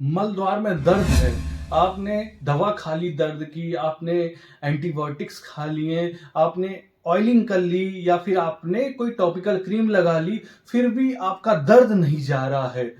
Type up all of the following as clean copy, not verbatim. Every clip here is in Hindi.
मलद्वार में दर्द है, आपने दवा खा ली दर्द की, आपने एंटीबायोटिक्स खा लिए, आपने ऑयलिंग कर ली या फिर आपने कोई टॉपिकल क्रीम लगा ली, फिर भी आपका दर्द नहीं जा रहा है।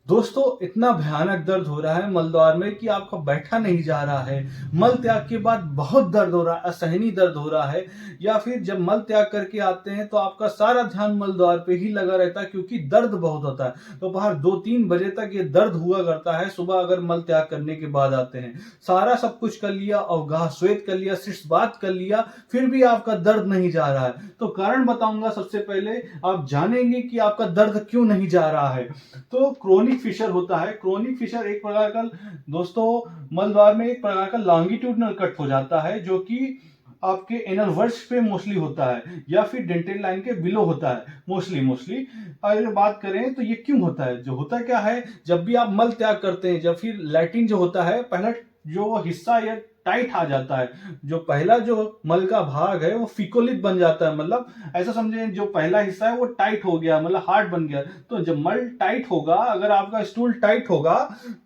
दोस्तों, इतना भयानक दर्द हो रहा है मलद्वार में कि आपका बैठा नहीं जा रहा है। मल त्याग के बाद बहुत दर्द हो रहा है, असहनीय दर्द हो रहा है, या फिर जब मल त्याग करके आते हैं तो आपका सारा ध्यान मलद्वार पे ही लगा रहता है क्योंकि दर्द बहुत होता है। दोपहर 2-3 बजे तक ये दर्द हुआ करता है। सुबह अगर मल त्याग करने के बाद आते हैं, सारा सब कुछ कर लिया, अवगाह श्वेत कर लिया, शीर्षबात कर लिया, फिर भी आपका दर्द नहीं जा रहा है। तो कारण बताऊंगा। सबसे पहले आप जानेंगे कि आपका दर्द क्यों नहीं जा रहा है। तो क्रोनिक फिशर होता है। क्रोनिक फिशर एक प्रकार का दोस्तों मलद्वार में एक प्रकार का लॉन्गिट्यूडनल कट हो जाता है, जो कि आपके एनल वर्ष पे मोस्टली होता है या फिर डेंटल लाइन के बिलो होता है मोस्टली। अगर बात करें तो ये क्यों होता है, जो होता क्या है, जब भी आप मल त्याग करते हैं, जब फिर लैट्रिन जो होता है, पहला जो हिस्सा या टाइट आ जाता है, जो पहला जो मल का भाग है वो फिकोलिक बन जाता है। मतलब ऐसा समझें, जो पहला हिस्सा है वो टाइट हो गया, मतलब हार्ड बन गया। तो जब मल टाइट होगा, अगर आपका स्टूल टाइट होगा,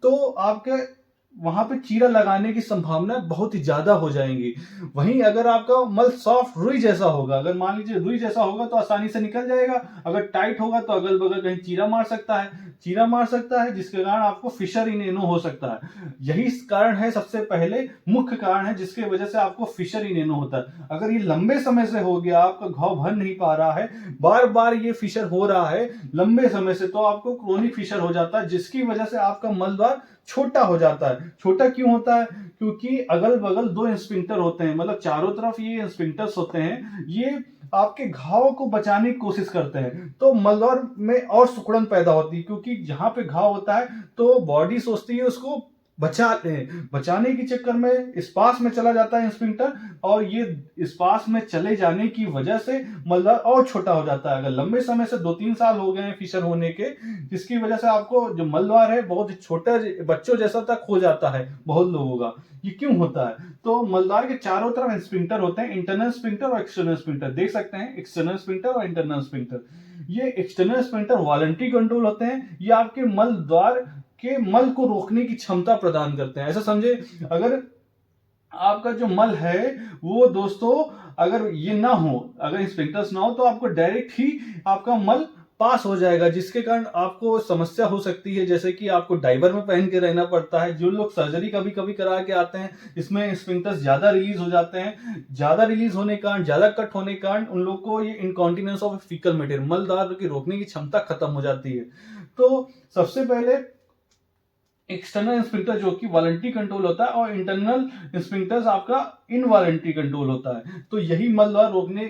तो आपके वहां पे चीरा लगाने की संभावना बहुत ही ज्यादा हो जाएंगी। वहीं अगर आपका मल सॉफ्ट रुई जैसा होगा, अगर मान लीजिए रुई जैसा होगा तो आसानी से निकल जाएगा। अगर टाइट होगा तो अगल बगल कहीं चीरा मार सकता है, जिसके कारण आपको फिशर इन एनो हो सकता है। यही कारण है, सबसे पहले मुख्य कारण है जिसके वजह से आपको फिशर इन एनो होता है। अगर ये लंबे समय से हो गया, आपका घाव भर नहीं पा रहा है, बार बार ये फिशर हो रहा है लंबे समय से, तो आपको क्रोनिक फिशर हो जाता है, जिसकी वजह से आपका मलद्वार छोटा हो जाता है। छोटा क्यों होता है? क्योंकि अगल बगल 2 स्फिंक्टर होते हैं, मतलब चारों तरफ ये स्फिंक्टर्स होते हैं, ये आपके घाव को बचाने की कोशिश करते हैं। तो मलद्वार में और सिकुड़न पैदा होती है, क्योंकि जहां पे घाव होता है तो बॉडी सोचती है उसको बचाते हैं, बचाने के चक्कर में स्पास में चला जाता है स्फिंक्टर, और ये स्पास में चले जाने की वजह से मलद्वार और छोटा हो जाता है। अगर लंबे समय से 2-3 साल हो गए हैं फिशर होने के, जिसकी वजह से आपको जो मलद्वार है बहुत छोटा बच्चों जैसा तक हो जाता है बहुत लोगों का। ये क्यों होता है? तो मलद्वार के चारों तरफ स्फिंक्टर होते हैं, इंटरनल स्फिंक्टर और एक्सटर्नल स्फिंक्टर। देख सकते हैं एक्सटर्नल स्फिंक्टर और इंटरनल स्फिंक्टर। ये एक्सटर्नल स्फिंक्टर वॉलंटरी कंट्रोल होते हैं, ये आपके मलद्वार के मल को रोकने की क्षमता प्रदान करते हैं। ऐसा समझे, अगर आपका जो मल है वो दोस्तों, अगर ये ना हो, अगर स्फिंक्टर्स ना हो, तो आपको डायरेक्ट ही आपका मल पास हो जाएगा, जिसके कारण आपको समस्या हो सकती है, जैसे कि आपको डाइवर में पहन के रहना पड़ता है। जो लोग सर्जरी कभी कभी करा के आते हैं, इसमें स्फिंक्टर्स ज्यादा रिलीज हो जाते हैं, ज्यादा रिलीज होने के कारण, ज्यादा कट होने के कारण उन लोग को ये इनकॉन्टिनेंस ऑफ फीकल मटेरियल, मलदार की रोकने की क्षमता खत्म हो जाती है। तो सबसे पहले एक्सटर्नल स्फिंक्टर जो कि वॉलंटरी कंट्रोल होता है, और इंटरनल स्फिंक्टर्स आपका इनवॉलंटरी कंट्रोल होता है। तो यही मलद्वार रोकने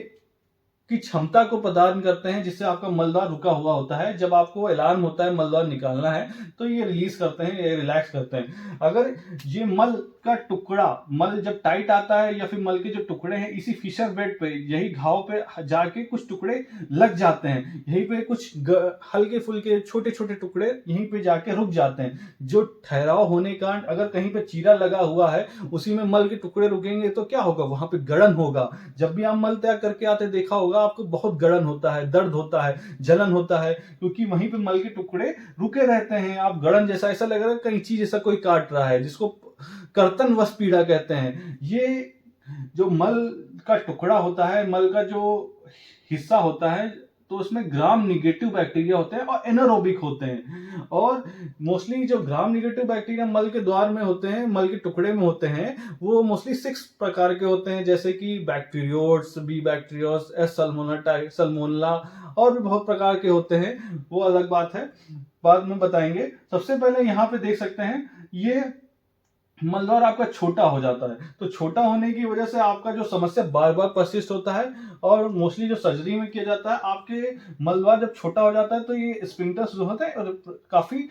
की क्षमता को प्रदान करते हैं, जिससे आपका मलद्वार रुका हुआ होता है। जब आपको अलार्म होता है मलद्वार निकालना है, तो ये रिलीज करते हैं, ये रिलैक्स करते हैं। अगर ये मल का टुकड़ा, मल जब टाइट आता है या फिर मल के जो टुकड़े हैं, इसी फिशर बेड पे, यही घाव पे जाके कुछ टुकड़े लग जाते हैं, यहीं पे कुछ हल्के फुल्के छोटे छोटे टुकड़े यहीं पे जाके रुक जाते हैं। जो ठहराव होने का, अगर कहीं पे चीरा लगा हुआ है, उसी में मल के टुकड़े रुकेंगे तो क्या होगा, वहां पे गड़न होगा। जब भी आप मल त्याग करके आते देखा होगा आपको, बहुत गड़न होता है, दर्द होता है, जलन होता है, क्योंकि वहीं पे मल के टुकड़े रुके रहते हैं। आप गड़न जैसा, ऐसा लग रहा है कैंची जैसा कोई काट रहा है, जिसको कर्तनवश पीड़ा कहते हैं। ये जो मल का टुकड़ा होता है, मल का जो हिस्सा होता है, तो उसमें ग्राम निगेटिव बैक्टीरिया होते हैं और एनारोबिक होते हैं। और मोस्टली जो ग्राम निगेटिव बैक्टीरिया मल के द्वार में होते हैं, मल के टुकड़े में होते हैं, वो मोस्टली 6 प्रकार के होते हैं, जैसे कि बैक्टीरियोट्स, बी बैक्टीरियोस, एस सल्मोनेला, और भी बहुत प्रकार के होते हैं। वो अलग बात है, बाद में बताएंगे। सबसे पहले यहाँ पे देख सकते हैं, ये मलद्वार आपका छोटा हो जाता है। तो छोटा होने की वजह से आपका जो समस्या बार बार परसिस्ट होता है, और मोस्टली जो सर्जरी में किया जाता है, आपके मलद्वार जब छोटा हो जाता है तो ये स्फिंक्टर्स जो होते हैं काफी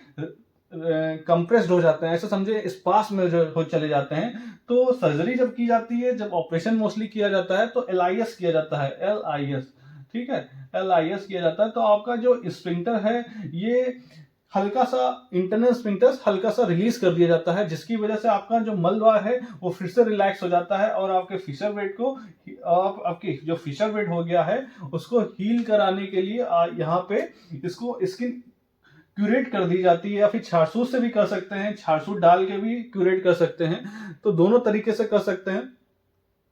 कंप्रेस्ड हो जाते हैं, ऐसा समझे स्पास में जो हो चले जाते हैं। तो सर्जरी जब की जाती है, जब ऑपरेशन मोस्टली किया जाता है, तो LIS किया जाता है, LIS, ठीक है, LIS किया जाता है। तो आपका जो स्फिंक्टर है, ये हल्का सा इंटरनल स्फिंक्टर्स हल्का सा रिलीज कर दिया जाता है, जिसकी वजह से आपका जो मलद्वार है वो फिर से रिलैक्स हो जाता है, और आपके फिशर बेड को, आपकी जो फिशर बेड हो गया है उसको हील कराने के लिए यहाँ पे इसको स्किन क्यूरेट कर दी जाती है, या फिर छाछूट से भी कर सकते हैं, छाछूट डाल के भी क्यूरेट कर सकते हैं। तो दोनों तरीके से कर सकते हैं,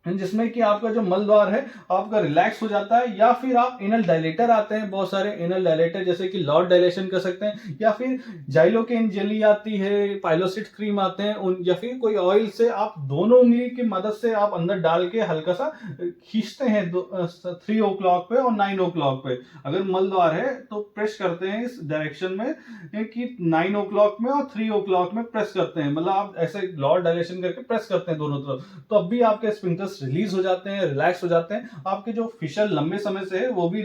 जिसमें कि आपका जो मल द्वार है आपका रिलैक्स हो जाता है। या फिर आप एनल डायलेटर आते हैं, बहुत सारे एनल डायलेटर जैसे कि लॉर्ड डायलेशन कर सकते हैं, या फिर जाइलोकेन जेली आती है, पाइलोसिट क्रीम आते हैं उन, या फिर कोई ऑयल से आप दोनों उंगली की मदद से आप अंदर डाल के हल्का सा खींचते हैं 3 o'clock पे और 9 o'clock पे। अगर मल द्वार है तो प्रेस करते हैं इस डायरेक्शन में कि 9 o'clock में और 3 o'clock में प्रेस करते हैं, मतलब आप ऐसे लॉर्ड डायलेशन करके प्रेस करते हैं दोनों तरफ, तो अब भी आपके स्फिंक्टर्स रिलीज हो जाते हैं, रिलैक्स हो जाते हैं, आपके जो फिशर लंबे समय से है वो भी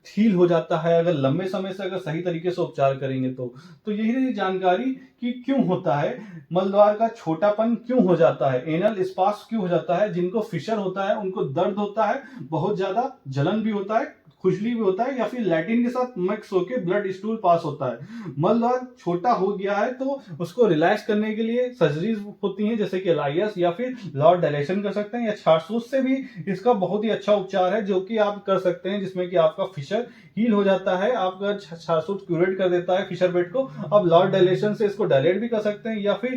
हील हो जाता है, अगर लंबे समय से अगर सही तरीके से उपचार करेंगे तो यही जानकारी कि क्यों होता है मलद्वार का छोटापन, क्यों हो जाता है एनल स्पास, क्यों हो जाता है। जिनको फिशर होता है उनको दर्द होता है, बहुत ज्यादा जलन भी होता है, खुजली भी होता है, या फिर लैटिन के साथ मिक्स होकर ब्लड स्टूल पास होता है। मलद्वार छोटा हो गया है तो उसको रिलैक्स करने के लिए सर्जरीज होती हैं, जैसे कि एलआईएस या फिर लॉर्ड डायलेशन कर सकते हैं, या छाछूट से भी इसका बहुत ही अच्छा उपचार है जो कि आप कर सकते हैं, जिसमें कि आपका फिशर हील हो जाता है, आपका छाछूट क्यूरेट कर देता है फिशर बेड को। अब लॉर्ड डायलेशन से इसको डायलेट भी कर सकते हैं, या फिर